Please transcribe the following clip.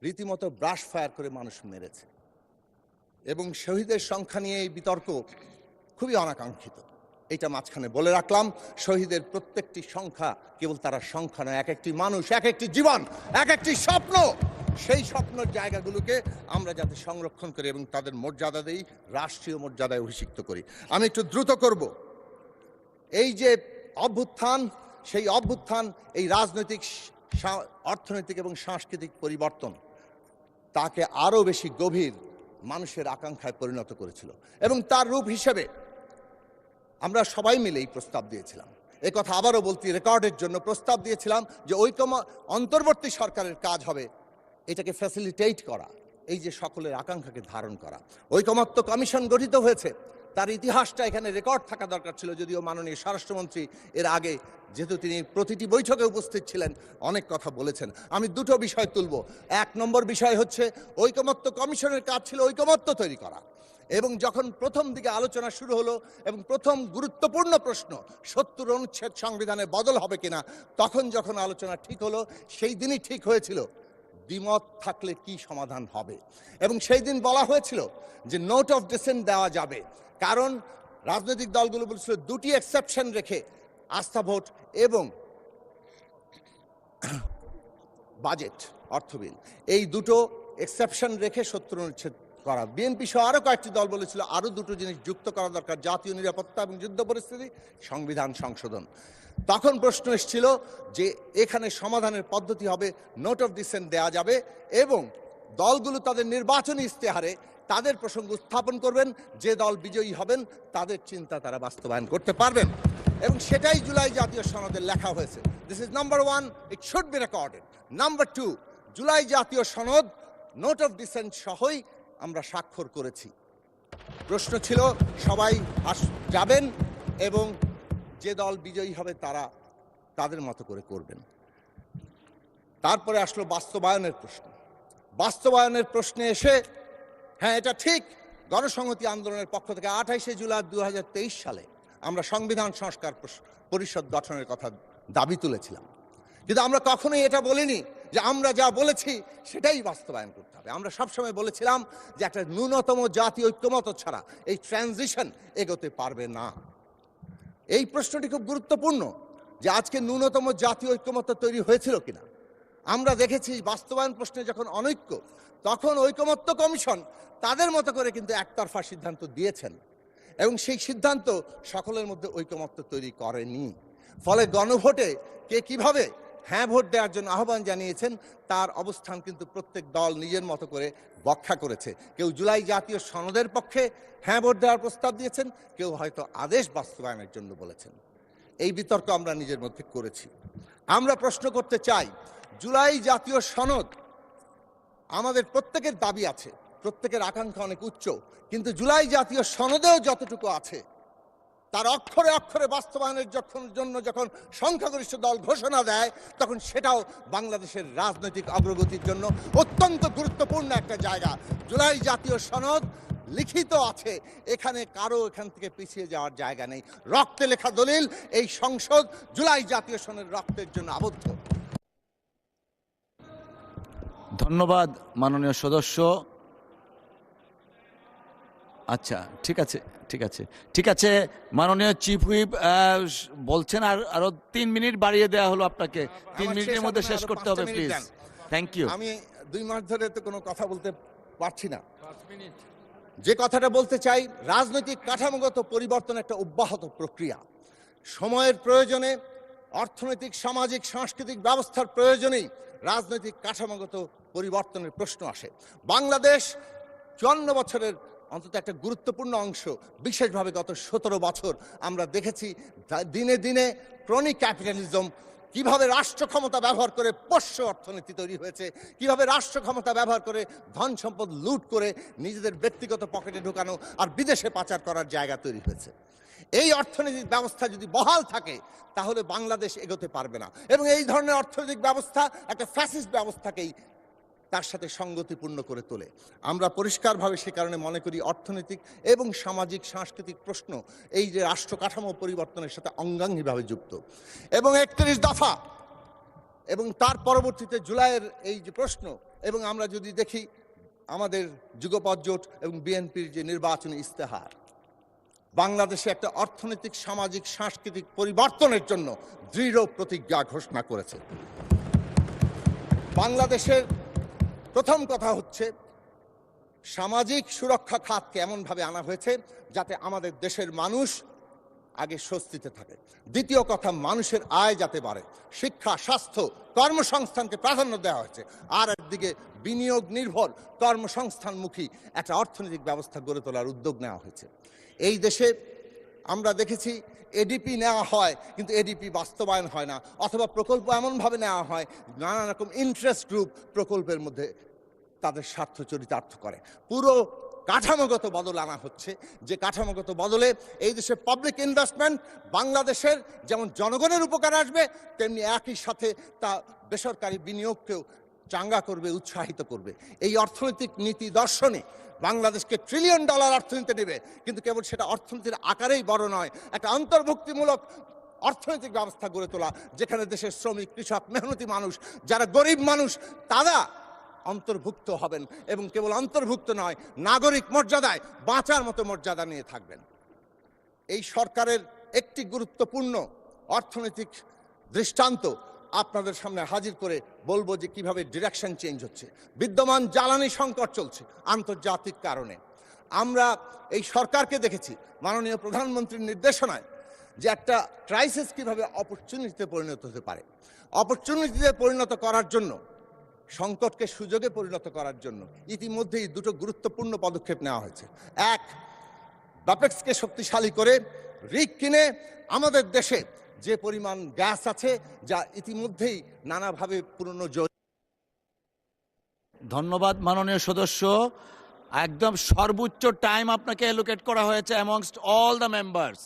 রীতিমতো brush fire করে মানুষ মেরেছে এবং শহীদের সংখ্যা নিয়ে এই বিতর্ক খুবই অনাকাঙ্ক্ষিত। এটা মাঝখানে বলে রাখলাম, শহীদের প্রত্যেকটি সংখ্যা কেবল তারা সংখ্যা নয়, এক একটি মানুষ, এক একটি জীবন, এক একটি স্বপ্ন। সেই স্বপ্নের জায়গাগুলোকে আমরা যাতে সংরক্ষণ করি এবং তাদের মর্যাদা দেই, রাষ্ট্রীয় মর্যাদায় অভিষিক্ত করি। আমি একটু দ্রুত করব। এই যে অভ্যুত্থান, সেই অভ্যুত্থান এই রাজনৈতিক, অর্থনৈতিক এবং সাংস্কৃতিক পরিবর্তন তাকে আরও বেশি গভীর মানুষের আকাঙ্ক্ষায় পরিণত করেছিল এবং তার রূপ হিসেবে আমরা সবাই মিলে এই প্রস্তাব দিয়েছিলাম। এ কথা আবারও বলতে, রেকর্ডের জন্য প্রস্তাব দিয়েছিলাম যে অন্তর্বর্তী সরকারের কাজ হবে এটাকে ফ্যাসিলিটেট করা, এই যে সকলের আকাঙ্ক্ষাকে ধারণ করা। ঐকমত্য কমিশন গঠিত হয়েছে, তার ইতিহাসটা এখানে রেকর্ড থাকা দরকার ছিল, যদিও মাননীয় স্বরাষ্ট্রমন্ত্রী এর আগে, যেহেতু তিনি প্রতিটি বৈঠকে উপস্থিত ছিলেন, অনেক কথা বলেছেন। আমি দুটো বিষয় তুলব। এক নম্বর বিষয় হচ্ছে, ঐকমত্য কমিশনের কাজ ছিল ঐকমত্য তৈরি করা, এবং যখন প্রথম দিকে আলোচনা শুরু হলো এবং প্রথম গুরুত্বপূর্ণ প্রশ্ন ৭০ অনুচ্ছেদ সংবিধানে বদল হবে কিনা, তখন যখন আলোচনা ঠিক হলো, সেই দিনই ঠিক হয়েছিল দ্বিমত থাকলে কি সমাধান হবে। এবং সেই দিন বলা হয়েছিল যে নোট অফ ডিসেন্ট দেওয়া যাবে, কারণ রাজনৈতিক দলগুলো বলছিল দুটি এক্সেপশন রেখে আস্থা ভোট এবং বাজেট, অর্থ বিল, এই দুটো এক্সেপশন রেখে ৭০ অনুচ্ছেদ করা। বিএনপি সহ আরও কয়েকটি দল বলেছিল আরও দুটো জিনিস যুক্ত করা দরকার, জাতীয় নিরাপত্তা এবং যুদ্ধ পরিস্থিতি, সংবিধান সংশোধন। তখন প্রশ্ন এসেছিল যে এখানে সমাধানের পদ্ধতি হবে নোট অফ ডিসেন্ট দেওয়া যাবে এবং দলগুলো তাদের নির্বাচনী ইশতেহারে তাদের প্রসঙ্গ উত্থাপন করবেন, যে দল বিজয়ী হবেন তাদের চিন্তা তারা বাস্তবায়ন করতে পারবেন, এবং সেটাই জুলাই জাতীয় সনদে লেখা হয়েছে। This is number one, it should be recorded. Number two, জুলাই জাতীয় সনদ নোট অফ ডিসেন্ট সহই আমরা স্বাক্ষর করেছি। প্রশ্ন ছিল সবাই যাবেন এবং যে দল বিজয়ী হবে তারা তাদের মতো করে করবেন। তারপরে আসলো বাস্তবায়নের প্রশ্ন। বাস্তবায়নের প্রশ্নে এসে, হ্যাঁ এটা ঠিক, গণসংহতি আন্দোলনের পক্ষ থেকে ২৮শে জুলাই ২০২৩ সালে আমরা সংবিধান সংস্কার পরিষদ গঠনের কথা দাবি তুলেছিলাম, কিন্তু আমরা কখনোই এটা বলিনি যে আমরা যা বলেছি সেটাই বাস্তবায়ন করতে হবে। আমরা সবসময় বলেছিলাম যে একটা ন্যূনতম জাতীয় ঐক্যমত্য ছাড়া এই ট্রানজিশন এগোতে পারবে না। এই প্রশ্নটি খুব গুরুত্বপূর্ণ যে আজকে ন্যূনতম জাতীয় ঐক্যমত্য তৈরি হয়েছিল কিনা। আমরা দেখেছি বাস্তবায়ন প্রশ্নে যখন অনৈক্য, তখন ঐকমত্য কমিশন তাদের মতো করে কিন্তু একতরফা সিদ্ধান্ত দিয়েছেন এবং সেই সিদ্ধান্ত সকলের মধ্যে ঐকমত্য তৈরি করেনি। ফলে গণভোটে কে কিভাবে হ্যাঁ ভোট দেওয়ার জন্য আহ্বান জানিয়েছেন তার অবস্থান কিন্তু প্রত্যেক দল নিজের মতো করে ব্যাখ্যা করেছে। কেউ জুলাই জাতীয় সনদের পক্ষে হ্যাঁ ভোট দেওয়ার প্রস্তাব দিয়েছেন, কেউ হয়তো আদেশ বাস্তবায়নের জন্য বলেছেন। এই বিতর্ক আমরা নিজের মধ্যে করেছি। আমরা প্রশ্ন করতে চাই, জুলাই জাতীয় সনদ আমাদের প্রত্যেকের দাবি আছে, প্রত্যেকের আকাঙ্ক্ষা অনেক উচ্চ, কিন্তু জুলাই জাতীয় সনদেও যতটুকু আছে তার অক্ষরে অক্ষরে বাস্তবায়নের জন্য যখন সংখ্যাগরিষ্ঠ দল ঘোষণা দেয়, তখন সেটাও বাংলাদেশের রাজনৈতিক অগ্রগতির জন্য অত্যন্ত গুরুত্বপূর্ণ একটা জায়গা। জুলাই জাতীয় সনদ লিখিত আছে, এখানে কারো এখান থেকে পিছিয়ে যাওয়ার জায়গা নেই। রক্তে লেখা দলিল, এই সংসদ জুলাই জাতীয় সনদের রক্তের জন্য আবদ্ধ। ধন্যবাদ মাননীয় সদস্য। আচ্ছা, ঠিক আছে ঠিক আছে ঠিক আছে মাননীয় চিফ হুইপ বলছেন আরো ৩ মিনিট বাড়িয়ে দেওয়া হলো আপনাকে। ৩ মিনিটের মধ্যে শেষ করতে হবে প্লিজ। Thank you. আমি ২ মাস ধরে তো কোনো কথা বলতে পারছি না। যে কথাটা বলতে চাই, রাজনৈতিক কাঠামোগত পরিবর্তন একটা অব্যাহত প্রক্রিয়া। সময়ের প্রয়োজনে, অর্থনৈতিক, সামাজিক, সাংস্কৃতিক ব্যবস্থার প্রয়োজনেই রাজনৈতিক কাঠামোগত পরিবর্তনের প্রশ্ন আসে। বাংলাদেশ ৫৪ বছরের অন্তত একটা গুরুত্বপূর্ণ অংশ, বিশেষভাবে গত ১৭ বছর আমরা দেখেছি দিনে দিনে ক্রনিক ক্যাপিটালিজম, কিভাবে রাষ্ট্র ক্ষমতা ব্যবহার করে পোষ্য অর্থনীতি তৈরি হয়েছে, কিভাবে রাষ্ট্র ক্ষমতা ব্যবহার করে ধন সম্পদ লুট করে নিজেদের ব্যক্তিগত পকেটে ঢোকানো আর বিদেশে পাচার করার জায়গা তৈরি হয়েছে। এই অর্থনৈতিক ব্যবস্থা যদি বহাল থাকে তাহলে বাংলাদেশ এগোতে পারবে না, এবং এই ধরনের অর্থনৈতিক ব্যবস্থা একটা ফ্যাসিস্ট ব্যবস্থাকেই তার সাথে সঙ্গতিপূর্ণ করে তোলে। আমরা পরিষ্কারভাবে সে কারণে মনে করি অর্থনৈতিক এবং সামাজিক সাংস্কৃতিক প্রশ্ন এই যে রাষ্ট্র কাঠামো পরিবর্তনের সাথে অঙ্গাঙ্গিভাবে যুক্ত। এবং ৩১ দফা এবং তার পরবর্তীতে জুলাইয়ের এই যে প্রশ্ন, এবং আমরা যদি দেখি আমাদের যুগপৎ জোট এবং বিএনপির যে নির্বাচনী ইস্তেহার, বাংলাদেশে একটা অর্থনৈতিক, সামাজিক, সাংস্কৃতিক পরিবর্তনের জন্য দৃঢ় প্রতিজ্ঞা ঘোষণা করেছে। বাংলাদেশের প্রথম কথা হচ্ছে সামাজিক সুরক্ষা খাতকে এমনভাবে আনা হয়েছে যাতে আমাদের দেশের মানুষ আগে স্বস্তিতে থাকে। দ্বিতীয় কথা, মানুষের আয় যাতে বাড়ে, শিক্ষা, স্বাস্থ্য, কর্মসংস্থানকে প্রাধান্য দেওয়া হয়েছে। আর একদিকে বিনিয়োগ নির্ভর কর্মসংস্থানমুখী একটা অর্থনৈতিক ব্যবস্থা গড়ে তোলার উদ্যোগ নেওয়া হয়েছে। এই দেশে আমরা দেখেছি এডিপি নেওয়া হয় কিন্তু এডিপি বাস্তবায়ন হয় না, অথবা প্রকল্প এমনভাবে নেওয়া হয় নানা রকম ইন্টারেস্ট গ্রুপ প্রকল্পের মধ্যে তাদের স্বার্থ চরিতার্থ করে। পুরো কাঠামোগত বদল আনা হচ্ছে, যে কাঠামোগত বদলে এই দেশে পাবলিক ইনভেস্টমেন্ট বাংলাদেশের যেমন জনগণের উপকার আসবে, তেমনি একই সাথে তা বেসরকারি বিনিয়োগকেও চাঙ্গা করবে, উৎসাহিত করবে। এই অর্থনৈতিক নীতি দর্শনে বাংলাদেশকে $1 ট্রিলিয়ন অর্থনীতি নেবে, কিন্তু কেবল সেটা অর্থনীতির আকারেই বড় নয়, একটা অন্তর্ভুক্তিমূলক অর্থনৈতিক ব্যবস্থা গড়ে তোলা, যেখানে দেশের শ্রমিক, কৃষক, মেহনতি মানুষ, যারা গরিব মানুষ, তারা অন্তর্ভুক্ত হবেন এবং কেবল অন্তর্ভুক্ত নয়, নাগরিক মর্যাদায় বাঁচার মতো মর্যাদা নিয়ে থাকবেন। এই সরকারের একটি গুরুত্বপূর্ণ অর্থনৈতিক দৃষ্টান্ত আপনাদের সামনে হাজির করে বলবো যে কিভাবে ডিরেকশন চেঞ্জ হচ্ছে। বিদ্যমান জ্বালানি সংকট চলছে আন্তর্জাতিক কারণে। আমরা এই সরকারকে দেখেছি মাননীয় প্রধানমন্ত্রীর নির্দেশনায় যে একটা ক্রাইসিস কিভাবে অপরচুনিটিতে পরিণত হতে পারে। অপরচুনিটিতে পরিণত করার জন্য, সংকটকে সুযোগে পরিণত করার জন্য ইতিমধ্যেই দুটো গুরুত্বপূর্ণ পদক্ষেপ নেওয়া হয়েছে। এক, বাপেক্সকে শক্তিশালী করে রিগ কিনে আমাদের দেশে যে পরিমাণ গ্যাস আছে, যা ইতিমধ্যেই নানাভাবে পুরনো। ধন্যবাদ মাননীয় সদস্য। একদম সর্বোচ্চ টাইম আপনাকে অ্যালোকেট করা হয়েছে অ্যামংস্ট অল দ্য মেম্বার্স।